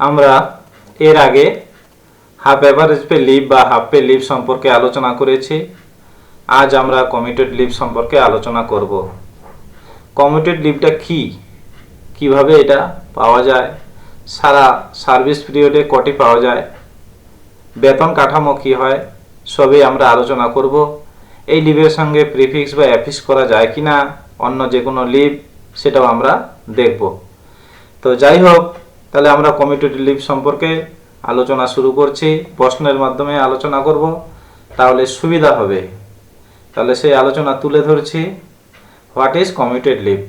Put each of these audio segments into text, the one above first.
আমরা এর আগে হাফ এভারেজ পে লিভ বা হাফ পে লিভ সম্পর্কে আলোচনা করেছি। আজ আমরা কমিটেড লিভ সম্পর্কে আলোচনা করব। কমিটেড লিভটা কি, কিভাবে এটা পাওয়া যায়, সারা সার্ভিস পিরিয়ডে কটি পাওয়া যায়, বেতন কাঠামো কি হয়, সবই আমরা আলোচনা করব। এই লিভের সঙ্গে প্রিফিক্স বা অ্যাফিক্স করা যায় কিনা, অন্য যে কোনো লিভ সেটাও আমরা দেখব। তো যাই হোক, তাহলে আমরা কমিটেড লিভ সম্পর্কে আলোচনা শুরু করছি। প্রশ্নের মাধ্যমে আলোচনা করব, তাহলে সুবিধা হবে। তাহলে সেই আলোচনা তুলে ধরছি। What is committed leave?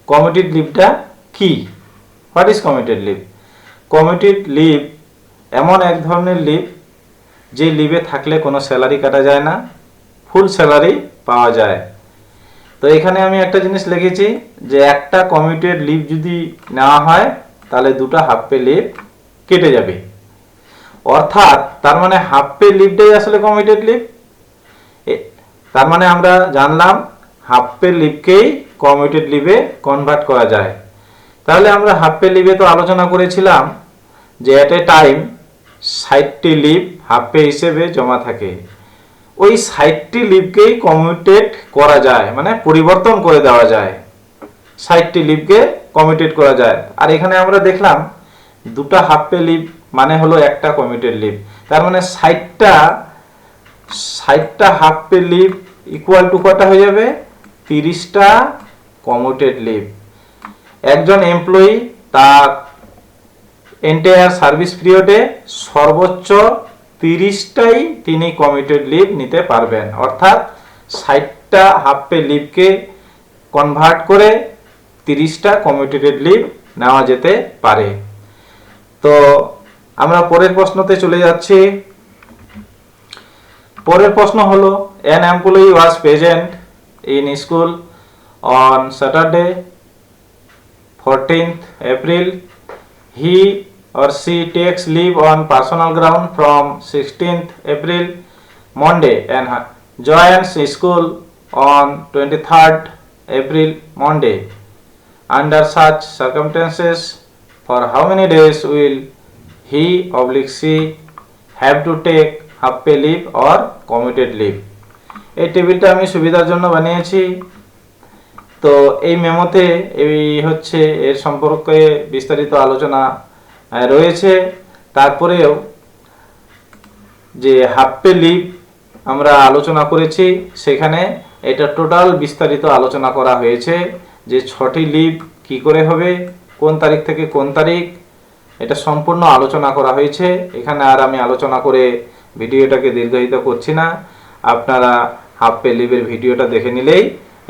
Committed লিভটা কি? What is committed leave? Committed leave এমন এক ধরনের লিভ যে লিভে থাকলে কোনো স্যালারি কাটা যায় না, ফুল স্যালারি পাওয়া যায়। তো এখানে আমি একটা জিনিস লিখেছি যে একটা কমিটেড লিভ যদি নেওয়া হয় তাহলে দুটো হাফ পে লিভ কেটে যাবে। অর্থাৎ তার মানে হাফ পে লিভটাই আসলে কমিটেড লিভ। তার মানে আমরা জানলাম হাফ পে লিভকেই কমিটেড লিভে কনভার্ট করা যায়। তাহলে আমরা হাফ পে লিভে তো আলোচনা করেছিলাম যে এট এ টাইম 60টি লিভ হাফ পে হিসেবে জমা থাকে। ওই 60টি লিভকেই কমিটেড করা যায়, মানে পরিবর্তন করে দেওয়া যায়। 60টি লিভকে কমিটেড করা যায়। আর এখানে আমরা দেখলাম দুটো হাফ পে লিভ মানে হলো একটা কমিটেড লিভ। তার মানে 60টা half pay leave equal to কটা হয়ে যাবে? 30টা কমিটেড লিভ। একজন এমপ্লয়ি তার এন্টায়ার সার্ভিস পিরিয়ডে সর্বোচ্চ 30টাই তিনি কমিটেড লিভ নিতে পারবেন। অর্থাৎ 60টা হাফ পে লিভকে কনভার্ট করে 30টা কমিটেড লিভ নেওয়া যেতে পারে। তো আমরা পরের প্রশ্নতে চলে যাচ্ছি। পরের প্রশ্ন হলো, an employee was present in school on Saturday 14th April. He or she takes leave on personal ground from 16th April Monday and joins school on 23rd April Monday. Under such circumstances, for how many days will he or she have to take half pay leave or commuted leave? এই টেবিলটা আমি সুবিধার জন্য বানিয়েছি। তো এই মেমোতে এই হচ্ছে এর সম্পর্কে বিস্তারিত আলোচনা রয়েছে। তারপরেও যে হাফ পে লিভ আমরা আলোচনা করেছি সেখানে এটা টোটাল বিস্তারিত আলোচনা করা হয়েছে যে 6টি লিভ কি করে হবে, কোন তারিখ থেকে কোন তারিখ, এটা সম্পূর্ণ আলোচনা করা হয়েছে। এখানে আর আমি আলোচনা করে ভিডিওটাকে দীর্ঘায়িত করছি না। আপনারা হাফ পে লিভের ভিডিওটা দেখে নিলেই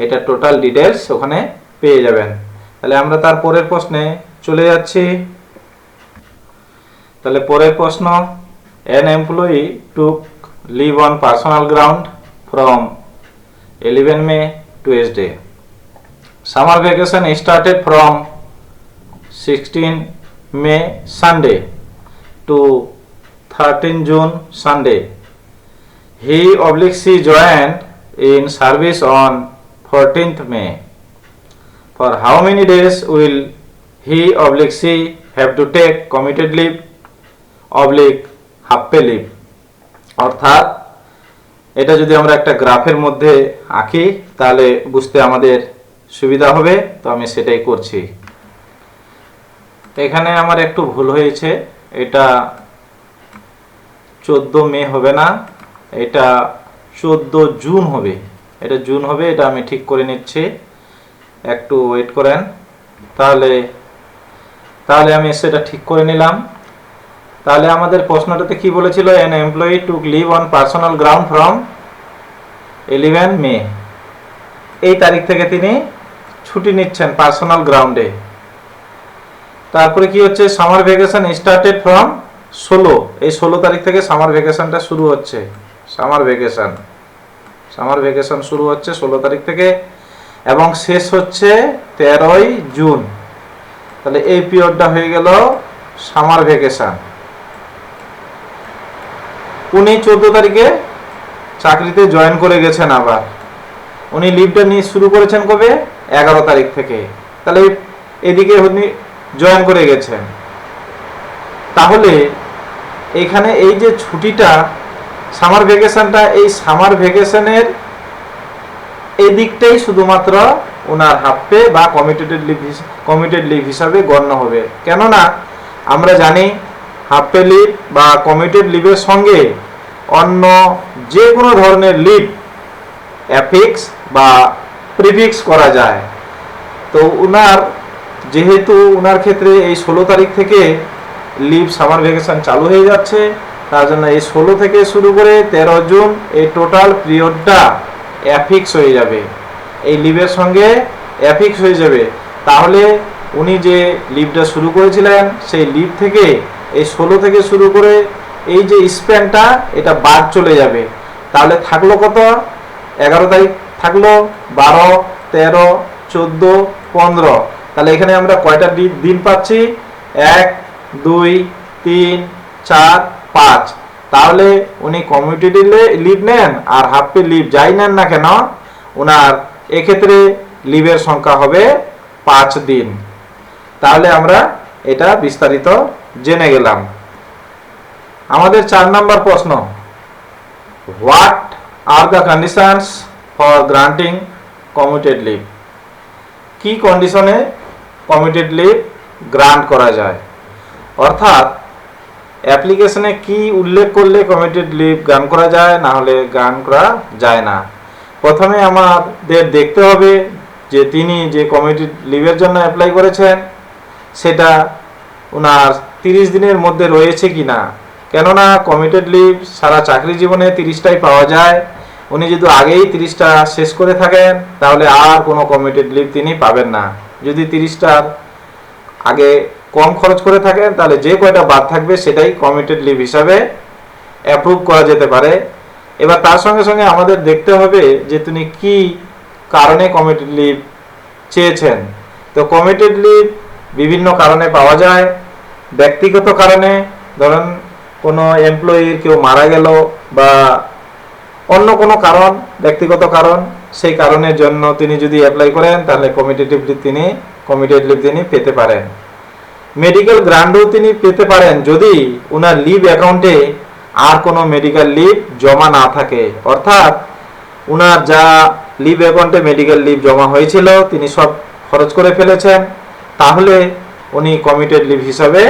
এটা টোটাল ডিটেলস ওখানে পেয়ে যাবেন। তাহলে আমরা তার পরের প্রশ্নে চলে যাচ্ছি। তাহলে পরের প্রশ্ন, an employee took leave on personal ground from 11 May to Tuesday. Summer vacation started from 16 May Sunday to 13 June Sunday. He or she joined in service on 14th May. For how many days will he or she have to take commuted leave half pay leave? অর্থাৎ এটা যদি আমরা একটা গ্রাফের মধ্যে আঁকি তাহলে বুঝতে আমাদের সুবিধা হবে। তো আমি সেটাই করছি। এখানে আমার একটু ভুল হয়েছে, এটা 14 মে হবে না, এটা 14 জুন হবে। এটা জুন হবে, এটা আমি ঠিক করে নিচ্ছি, একটু ওয়েট করেন। তাহলে আমি সেটা ঠিক করে নিলাম। তাহলে আমাদের প্রশ্নটাতে কি বলেছিল? an employee took leave on personal ground from 11 মে। এই তারিখ থেকে তিনি ছুটি নিচ্ছেন পার্সোনাল গ্রাউন্ডে। তারপরে কি হচ্ছে? সামার ভ্যাকেশন স্টার্টেড ফ্রম 16, এই 16 তারিখ থেকে সামার ভ্যাকেশনটা শুরু হচ্ছে। সামার ভ্যাকেশন শুরু হচ্ছে 16 তারিখ থেকে এবং শেষ হচ্ছে 13ই জুন। তাহলে এই পিরিয়ডটা হয়ে গেল সামার ভ্যাকেশন। উনি 14 তারিখে চাকরিতে জয়েন করে গেছেন। আবার উনি লিভটা নিয়ে শুরু করেছেন কবে? 11 তারিখ থেকে। তাহলে এদিকে উনি জয়েন করে গেছেন। তাহলে এখানে এই যে ছুটিটা সামার ভ্যাকেশনটা, এই সামার ভ্যাকেশনের এই দিকটাই শুধুমাত্র ওনার হাফ পে বা কমিটেড লিভ হিসাবে গণ্য হবে। কেননা আমরা জানি হাফ পে লিভ বা কমিটেড লিভের সঙ্গে অন্য যে কোনো ধরনের লিভ অ্যাফিক্স বা প্রিফিক্স করা যায়। তো যেহেতু ওনার ক্ষেত্রে এই 16 তারিখ থেকে লিভ সামার ভ্যাকেশন চালু হয়ে যাচ্ছে, তার জন্য এই 16 থেকে শুরু করে 13 জুন এই টোটাল পিরিয়ডটা অ্যাফিক্স হয়ে যাবে, এই লিভের সঙ্গে অ্যাফিক্স হয়ে যাবে। তাহলে উনি যে লিভটা শুরু করেছিলেন সেই লিভ থেকে এই 16 থেকে শুরু করে এই যে স্প্যানটা এটা বাদ চলে যাবে। তাহলে থাকলো কত? 11 তারিখ থাকলো, 12, 13, 14, 15। তাহলে এখানে আমরা কয়টা দিন পাচ্ছি? 1, 2, 3, 4, 5। তাহলে উনি কমিউনিটি লিভ নেন আর হাফ পে লিভ যাই নেন না কেন, ওনার এক্ষেত্রে লিভের সংখ্যা হবে 5 দিন। তাহলে আমরা এটা বিস্তারিত জেনে গেলাম। আমাদের 4 নম্বর প্রশ্ন, what are the conditions for granting commuted leave? কি কন্ডিশনে কমিউটেড লিভ গ্রান্ট করা যায়, অর্থাৎ অ্যাপ্লিকেশনে কি উল্লেখ করলে কমিউটেড লিভ গ্রান্ট করা যায়, না হলে গ্রান্ট করা যায় না। প্রথমে আমাদের দেখতে হবে যে তিনি যে কমিউটেড লিভের জন্য অ্যাপ্লাই করেছেন সেটা ওনার 30 দিনের মধ্যে রয়েছে কিনা। কেননা কমিউটেড লিভ সারা চাকরি জীবনে 30টাই পাওয়া যায়। উনি যদি আগেই 30টা শেষ করে থাকেন তাহলে আর কোনো কমিউটেড লিভ তিনি পাবেন না। যদি 30টার আগে কম খরচ করে থাকেন তাহলে যে কয়টা বাদ থাকবে সেটাই কমিউটেড লিভ হিসাবে অ্যাপ্রুভ করা যেতে পারে। এবার তার সঙ্গে সঙ্গে আমাদের দেখতে হবে যে তিনি কি কারণে কমিউটেড লিভ চেয়েছেন। তো কমিউটেড লিভ বিভিন্ন কারণে পাওয়া যায়। ব্যক্তিগত কারণে, ধরুন কোনো এমপ্লয়ির কেউ মারা গেল বা অন্য কোনো কারণ, ব্যক্তিগত কারণ, সেই কারণের জন্য তিনি যদি অ্যাপ্লাই করেন তাহলে কমিউটেড লিভ তিনি পেতে পারেন। মেডিকেল গ্রান্টও তিনি পেতে পারেন যদি ওনার লিভ অ্যাকাউন্টে আর কোনো মেডিকেল লিভ জমা না থাকে, অর্থাৎ ওনার যা লিভ অ্যাকাউন্টে মেডিকেল লিভ জমা হয়েছিল তিনি সব খরচ করে ফেলেছেন, তাহলে উনি কমিউটেড লিভ হিসাবে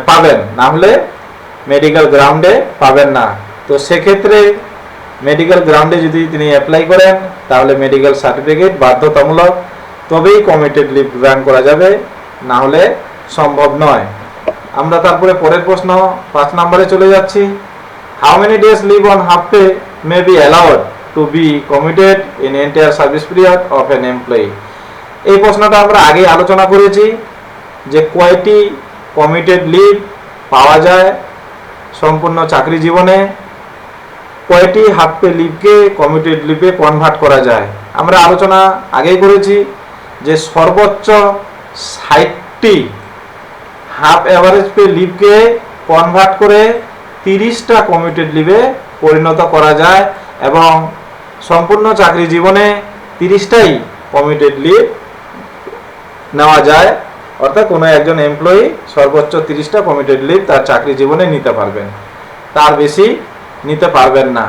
পাবেন, না হলে মেডিকেল গ্রাউন্ডে পাবেন না। তো সেক্ষেত্রে মেডিকেল গ্রাউন্ডে যদি তিনি অ্যাপ্লাই করেন তাহলে মেডিকেল সার্টিফিকেট বাধ্যতামূলক, তবেই কমিউটেড লিভ গ্রান্ট করা যাবে, না হলে সম্ভব নয়। আমরা তারপরে পরের প্রশ্ন 5 নম্বরে চলে যাচ্ছি। How many days leave on half pay may be allowed to be commuted in entire service period of an employee? এই প্রশ্নটা আমরা আগে আলোচনা করেছি যে কয়টি কমিউটেড লিভ পাওয়া যায় সম্পূর্ণ চাকরি জীবনে, কয়টি হাফ পে লিভকে কমিউটেড লিভে কনভার্ট করা যায়। আমরা আলোচনা আগেই করেছি যে সর্বোচ্চ 60টি হাফ অ্যাভারেজ পে লিভকে কনভার্ট করে 30টা কমিউটেড লিভে পরিণত করা যায় এবং সম্পূর্ণ চাকরি জীবনে 30টাই কমিউটেড লিভ নেওয়া যায়। অর্থাৎ কোনো একজন এমপ্লয়ি সর্বোচ্চ 30টা কমিউটেড লিভ তার চাকরি জীবনে নিতে পারবেন, তার বেশি নিতে পারবেন না।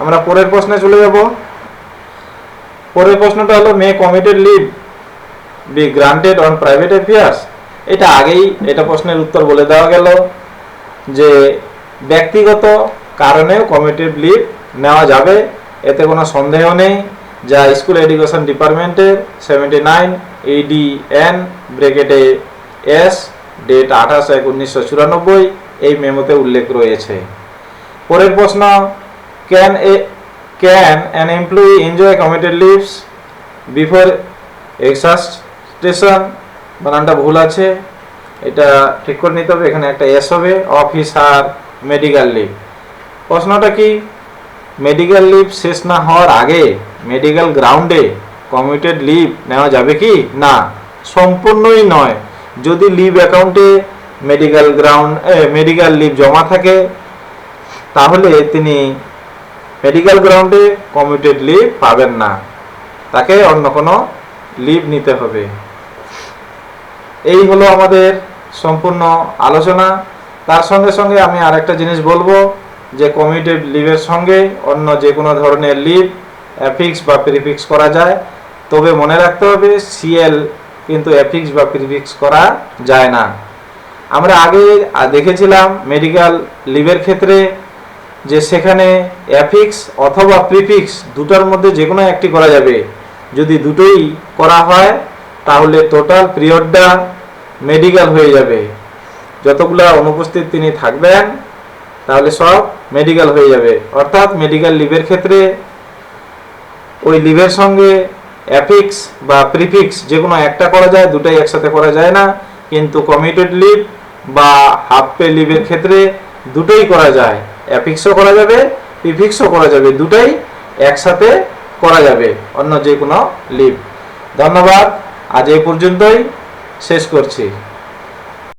আমরা পরের প্রশ্নে চলে যাব। পরের প্রশ্নটা হলো, may commuted leave be granted on private affairs? এটা প্রশ্নের উত্তর বলে দেওয়া গেল যে ব্যক্তিগত কারণেও কমিউটেড লিভ নেওয়া যাবে, এতে কোনো সন্দেহ নেই। যা স্কুল এডুকেশন ডিপার্টমেন্টের 79 ADN ব্র্যাকেটে S ডেট 28/1/1994 এই মেমোতে উল্লেখ রয়েছে। পরের প্রশ্ন, can an employee enjoy commuted leaves before exhaustion? বানানটা ভুল আছে, এটা ঠিক করে নিতে হবে। এখানে একটা S হবে, অফিসার মেডিকেল লিভ। প্রশ্নটা কি, মেডিকেল লিভ শেষ না হওয়ার আগে মেডিকেল গ্রাউন্ডে কমিউটেড লিভ নেওয়া যাবে কি? না, সম্পূর্ণই নয়। যদি লিভ অ্যাকাউন্টে মেডিকেল লিভ জমা থাকে তাহলে তিনি মেডিকেল গ্রাউন্ডে কমিউটেড লিভ পাবেন না, তাকে অন্য কোনো লিভ নিতে হবে। এই হলো আমাদের সম্পূর্ণ আলোচনা। তার সঙ্গে সঙ্গে আমি আরেকটা জিনিস বলবো যে কমিউটেড লিভের সঙ্গে অন্য যে কোনো ধরনের লিভ অ্যাফিক্স বা প্রিফিক্স করা যায়, তবে মনে রাখতে হবে সিএল কিন্তু অ্যাফিক্স বা প্রিফিক্স করা যায় না। আমরা আগে দেখেছিলাম মেডিকেল লিভের ক্ষেত্রে যে সেখানে অ্যাফিক্স অথবা প্রিফিক্স দুটার মধ্যে যে কোনো একটি করা যাবে। যদি দুটোই করা হয় তাহলে টোটাল পিরিয়ডটা মেডিকেল হয়ে যাবে। যতগুলা অনুপস্থিত তিনি থাকবেন তাহলে সব মেডিকেল হয়ে যাবে। অর্থাৎ মেডিকেল লিভের ক্ষেত্রে ওই লিভের সঙ্গে অ্যাফিক্স বা প্রিফিক্স যে কোনো একটা করা যায়, দুটাই একসাথে করা যায় না। কিন্তু কমিউটেড লিভ বা হাফ পে লিভের ক্ষেত্রে দুটোই করা যায়, অ্যাফিক্সও করা যাবে, প্রিফিক্সও করা যাবে, দুটাই একসাথে করা যাবে অন্য যে কোনো লিভ। ধন্যবাদ, আজ এই পর্যন্তই শেষ করছি।